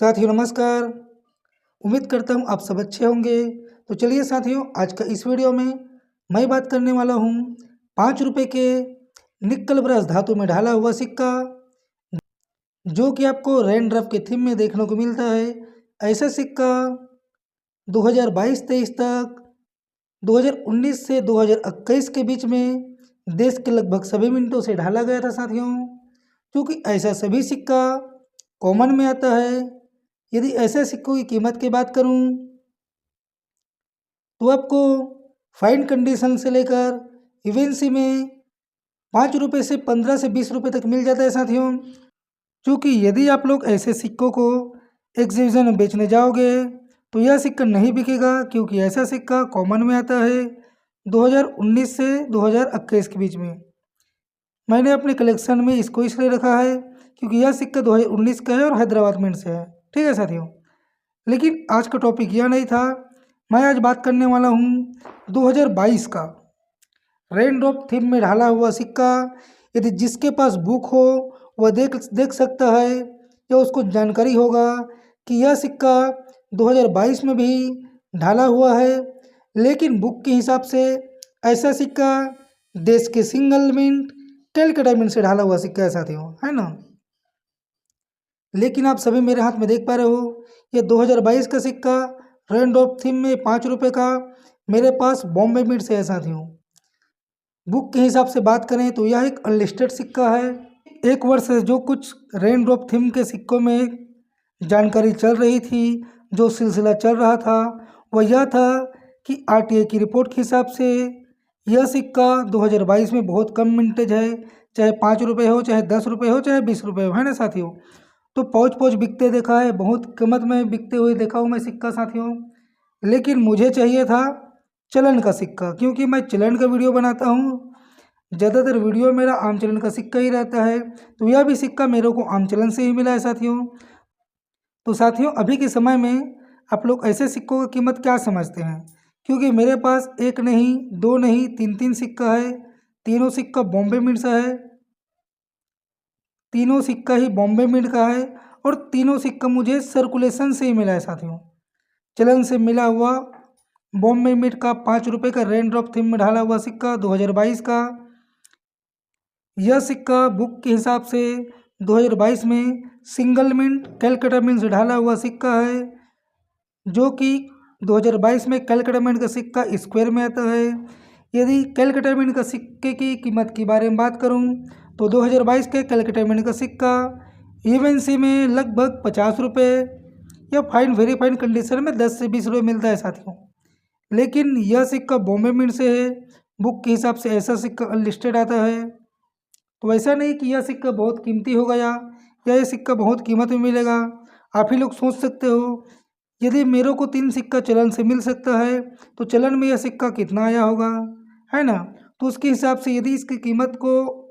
साथियों नमस्कार। उम्मीद करता हूँ आप सब अच्छे होंगे। तो चलिए साथियों, आज का इस वीडियो में मैं बात करने वाला हूँ 5 रुपये के निक्कल ब्रश धातु में ढाला हुआ सिक्का, जो कि आपको रेन ड्राफ्ट के थीम में देखने को मिलता है। ऐसा सिक्का 2022-23 तक 2019 से 2021 के बीच में देश के लगभग सभी मिनटों से ढाला गया था साथियों। क्योंकि ऐसा सभी सिक्का कॉमन में आता है। यदि ऐसे सिक्कों की कीमत की बात करूं तो आपको फाइन कंडीशन से लेकर इवेंसी में 5 रुपये से 15 से 20 रुपये तक मिल जाता है साथियों। क्योंकि यदि आप लोग ऐसे सिक्कों को एग्जीबिशन में बेचने जाओगे तो यह सिक्का नहीं बिकेगा, क्योंकि ऐसा सिक्का कॉमन में आता है 2019 से 2021 के बीच में। मैंने अपने कलेक्शन में इसको इसलिए रखा है क्योंकि यह सिक्का 2019 का है और हैदराबाद मिंट से है। ठीक है साथियों, लेकिन आज का टॉपिक यह नहीं था। मैं आज बात करने वाला हूँ 2022 का रेन ड्रॉप थीम में ढाला हुआ सिक्का। यदि जिसके पास बुक हो वह देख सकता है, या उसको जानकारी होगा कि यह सिक्का 2022 में भी ढाला हुआ है। लेकिन बुक के हिसाब से ऐसा सिक्का देश के सिंगल मिंट कैलकाटा मिंट से ढाला हुआ सिक्का है साथियों, है ना। लेकिन आप सभी मेरे हाथ में देख पा रहे हो, ये 2022 का सिक्का रेन ड्रॉप थीम में 5 रुपये का मेरे पास बॉम्बे मिंट से है साथियों। बुक के हिसाब से बात करें तो यह एक अनलिस्टेड सिक्का है। एक वर्ष से जो कुछ रेन ड्रॉप थीम के सिक्कों में जानकारी चल रही थी, जो सिलसिला चल रहा था, वह यह था कि आरटीआई की रिपोर्ट के हिसाब से यह सिक्का 2022 में बहुत कम मिंटेज है। चाहे 5 रुपये हो, चाहे 10 रुपये हो, चाहे 20 रुपये हो, है ना साथियों। तो पौच बिकते देखा है, बहुत कीमत में बिकते हुए देखा हूँ मैं सिक्का साथियों। लेकिन मुझे चाहिए था चलन का सिक्का, क्योंकि मैं चलन का वीडियो बनाता हूँ। ज़्यादातर वीडियो मेरा आम चलन का सिक्का ही रहता है, तो यह भी सिक्का मेरे को आम चलन से ही मिला है साथियों। तो साथियों, अभी के समय में आप लोग ऐसे सिक्कों की कीमत क्या समझते हैं? क्योंकि मेरे पास एक नहीं, दो नहीं, तीन सिक्का है। तीनों सिक्का बॉम्बे मिंट से है, तीनों सिक्का ही बॉम्बे मिंट का है, और तीनों सिक्का मुझे सर्कुलेशन से ही मिला है साथियों। चलन से मिला हुआ बॉम्बे मिंट का 5 रुपये का रेन ड्रॉप थीम में ढाला हुआ सिक्का 2022 का। यह सिक्का बुक के हिसाब से 2022 में सिंगल मिंट कैलकाटा मिंट से ढाला हुआ सिक्का है, जो कि 2022 में कैलकाटा मिंट का सिक्का स्क्वायर में आता है। यदि कैलकाटा मिंट का सिक्के की कीमत के बारे में बात करूं तो 2022 के कैलकाटा मिंट का सिक्का इवेंसी में लगभग 50 रुपये, या फाइन वेरी फाइन कंडीशन में 10 से 20 रुपये मिलता है साथियों। लेकिन यह सिक्का बॉम्बे मिंट से है। बुक के हिसाब से ऐसा सिक्का अनलिस्टेड आता है। तो ऐसा नहीं कि यह सिक्का बहुत कीमती हो गया या यह सिक्का बहुत कीमत में मिलेगा। आप ही लोग सोच सकते हो, यदि मेरे को 3 सिक्का चलन से मिल सकता है तो चलन में यह सिक्का कितना आया होगा, है ना। तो उसके हिसाब से यदि इसकी कीमत को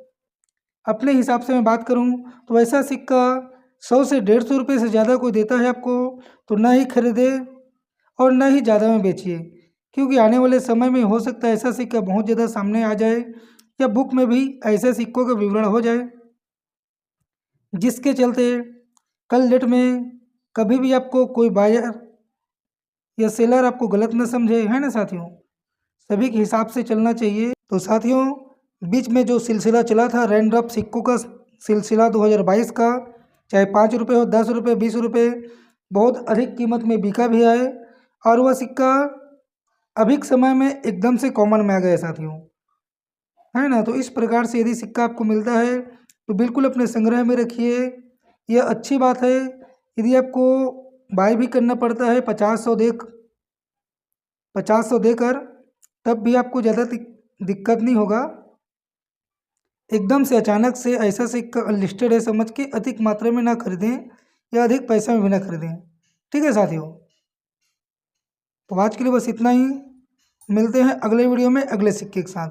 अपने हिसाब से मैं बात करूं तो ऐसा सिक्का 100 से 150 रुपये से ज़्यादा कोई देता है आपको तो ना ही खरीदे और ना ही ज़्यादा में बेचिए। क्योंकि आने वाले समय में हो सकता है ऐसा सिक्का बहुत ज़्यादा सामने आ जाए, या बुक में भी ऐसे सिक्कों का विवरण हो जाए, जिसके चलते कल डेट में कभी भी आपको कोई बायर या सेलर आपको गलत न समझे, है ना साथियों। सभी के हिसाब से चलना चाहिए। तो साथियों, बीच में जो सिलसिला चला था रेन ड्रॉप सिक्कों का सिलसिला 2022 का, चाहे 5 रुपये हो, 10 रुपये, 20 रुपये, बहुत अधिक कीमत में बिका भी है, और वह सिक्का अभी के समय में एकदम से कॉमन में आ गया साथियों, है ना। तो इस प्रकार से यदि सिक्का आपको मिलता है तो बिल्कुल अपने संग्रह में रखिए, यह अच्छी बात है। यदि आपको बाय भी करना पड़ता है 50-100 देकर, तब भी आपको ज़्यादा दिक्कत नहीं होगा। एकदम से अचानक से ऐसा सिक्का अनलिस्टेड है समझ के अधिक मात्रा में ना खरीदें, या अधिक पैसे में भी ना खरीदें। ठीक है साथियों, तो आज के लिए बस इतना ही। मिलते हैं अगले वीडियो में अगले सिक्के के साथ।